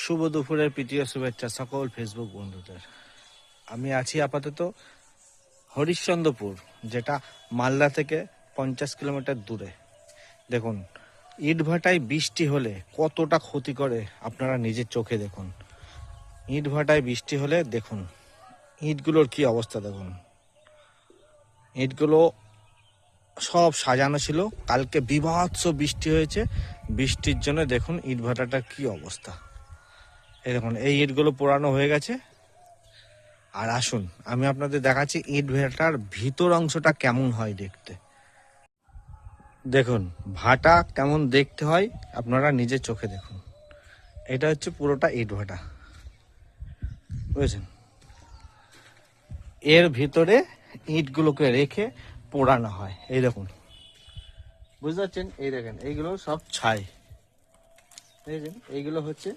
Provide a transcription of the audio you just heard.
শুভ দুপুরের প্রীতীয় শুভেচ্ছা সকল ফেসবুক বন্ধুদের। আমি আছি আপাতত হরিশ্চন্দ্রপুর, যেটা মালদা থেকে 50 কিলোমিটার দূরে। দেখুন, ইটভাটায় বৃষ্টি হলে কতটা ক্ষতি করে আপনারা নিজের চোখে দেখুন। ইটভাটায় বৃষ্টি হলে দেখুন ইটগুলোর কি অবস্থা দেখুন। ইটগুলো সব সাজানো ছিল, কালকে বিভৎস বৃষ্টি হয়েছে। বৃষ্টির জন্য দেখুন ইটভাটাটার কি অবস্থা। এই দেখুন, এই ইটগুলো পোড়ানো হয়ে গেছে। আর আসুন আমি আপনাদের দেখাচ্ছি ইট ভাটার ভিতর অংশটা কেমন হয় দেখতে। দেখুন ভাটা কেমন দেখতে হয় আপনারা নিজের চোখে দেখুন। এটা হচ্ছে পুরোটা ইট ভাটা, বুঝেছেন। এর ভিতরে ইটগুলোকে রেখে পোড়ানো হয়। এই দেখুন, বুঝতে পারছেন। এই দেখেন, এইগুলো সব ছাই, বুঝেছেন। এইগুলো হচ্ছে